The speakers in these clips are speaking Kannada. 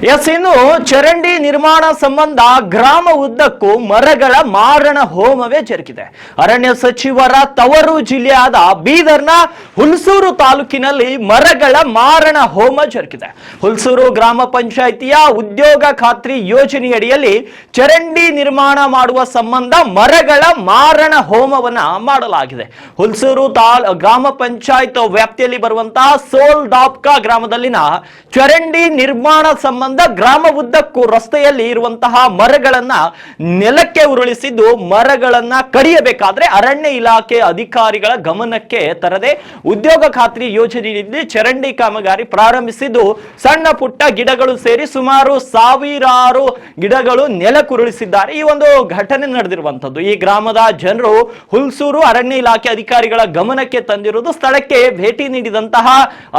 ಎಸ್, ಇನ್ನು ಚರಂಡಿ ನಿರ್ಮಾಣ ಸಂಬಂಧ ಗ್ರಾಮ ಉದ್ದಕ್ಕೂ ಮರಗಳ ಮಾರಣ ಹೋಮವೇ ಜರುಗಿದೆ. ಅರಣ್ಯ ಸಚಿವರ ತವರು ಜಿಲ್ಲೆಯಾದ ಬೀದರ್ನ ಹುಲ್ಸೂರು ತಾಲೂಕಿನಲ್ಲಿ ಮರಗಳ ಮಾರಣ ಹೋಮ ಜರುಗಿದೆ. ಹುಲ್ಸೂರು ಗ್ರಾಮ ಪಂಚಾಯಿತಿಯ ಉದ್ಯೋಗ ಖಾತ್ರಿ ಯೋಜನೆಯಡಿಯಲ್ಲಿ ಚರಂಡಿ ನಿರ್ಮಾಣ ಮಾಡುವ ಸಂಬಂಧ ಮರಗಳ ಮಾರಣ ಹೋಮವನ್ನ ಮಾಡಲಾಗಿದೆ. ಹುಲ್ಸೂರು ಗ್ರಾಮ ಪಂಚಾಯತ್ ವ್ಯಾಪ್ತಿಯಲ್ಲಿ ಬರುವಂತಹ ಸೋಲ್ದಾಪ್ಕಾ ಗ್ರಾಮದಲ್ಲಿನ ಚರಂಡಿ ನಿರ್ಮಾಣ ಸಂಬಂಧ ಗ್ರಾಮ ಉದ್ದಕ್ಕೂ ರಸ್ತೆಯಲ್ಲಿ ಇರುವಂತಹ ಮರಗಳನ್ನ ನೆಲಕ್ಕೆ ಉರುಳಿಸಿದ್ದು, ಮರಗಳನ್ನ ಕಡಿಯಬೇಕಾದ್ರೆ ಅರಣ್ಯ ಇಲಾಖೆ ಅಧಿಕಾರಿಗಳ ಗಮನಕ್ಕೆ ತರದೆ ಉದ್ಯೋಗ ಖಾತ್ರಿ ಯೋಜನೆಯಲ್ಲಿ ಚರಂಡಿ ಕಾಮಗಾರಿ ಪ್ರಾರಂಭಿಸಿದ್ದು, ಸಣ್ಣ ಪುಟ್ಟ ಗಿಡಗಳು ಸೇರಿ ಸುಮಾರು ಸಾವಿರಾರು ಗಿಡಗಳು ನೆಲಕ್ಕುರುಳಿಸಿದ್ದಾರೆ. ಈ ಒಂದು ಘಟನೆ ನಡೆದಿರುವಂತದ್ದು ಈ ಗ್ರಾಮದ ಜನರು ಹುಲ್ಸೂರು ಅರಣ್ಯ ಇಲಾಖೆ ಅಧಿಕಾರಿಗಳ ಗಮನಕ್ಕೆ ತಂದಿರುವುದು. ಸ್ಥಳಕ್ಕೆ ಭೇಟಿ ನೀಡಿದಂತಹ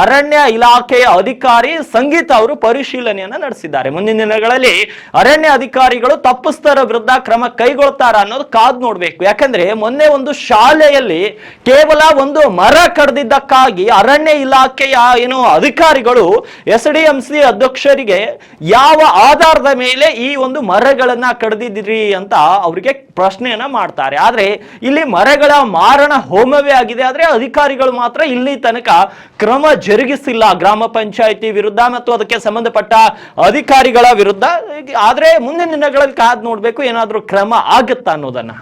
ಅರಣ್ಯ ಇಲಾಖೆಯ ಅಧಿಕಾರಿ ಸಂಗೀತ ಅವರು ಪರಿಶೀಲನೆಯನ್ನ ನಡೆಸಿದ್ದಾರೆ. ಮುಂದಿನ ದಿನಗಳಲ್ಲಿ ಅರಣ್ಯ ಅಧಿಕಾರಿಗಳು ತಪ್ಪಿಸ್ಥರ ವಿರುದ್ಧ ಕ್ರಮ ಕೈಗೊಳ್ತಾರ ಅನ್ನೋದು ಕಾದು ನೋಡ್ಬೇಕು. ಯಾಕಂದ್ರೆ ಮೊನ್ನೆ ಒಂದು ಶಾಲೆಯಲ್ಲಿ ಕೇವಲ ಒಂದು ಮರ ಕಡ್ದಿದ್ದಕ್ಕಾಗಿ ಅರಣ್ಯ ಇಲಾಖೆಯ ಅಧಿಕಾರಿಗಳು SDMC ಅಧ್ಯಕ್ಷರಿಗೆ ಯಾವ ಆಧಾರದ ಮೇಲೆ ಈ ಒಂದು ಮರಗಳನ್ನ ಕಡ್ದಿದ್ರಿ ಅಂತ ಅವರಿಗೆ ಪ್ರಶ್ನೆಯನ್ನ ಮಾಡ್ತಾರೆ. ಆದ್ರೆ ಇಲ್ಲಿ ಮರಗಳ ಮಾರಣ ಹೋಮವೇ ಆಗಿದೆ. ಆದ್ರೆ ಅಧಿಕಾರಿಗಳು ಮಾತ್ರ ಇಲ್ಲಿ ತನಕ ಕ್ರಮ ಜರುಗಿಸಿಲ್ಲ ಗ್ರಾಮ ಪಂಚಾಯಿತಿ ವಿರುದ್ಧ ಮತ್ತು ಅದಕ್ಕೆ ಸಂಬಂಧಪಟ್ಟ ಅಧಿಕಾರಿಗಳ ವಿರುದ್ಧ. ಆದ್ರೆ ಮುಂದಿನ ದಿನಗಳಲ್ಲಿ ಕಾದ್ ನೋಡ್ಬೇಕು ಏನಾದ್ರೂ ಕ್ರಮ ಆಗುತ್ತಾ ಅನ್ನೋದನ್ನ.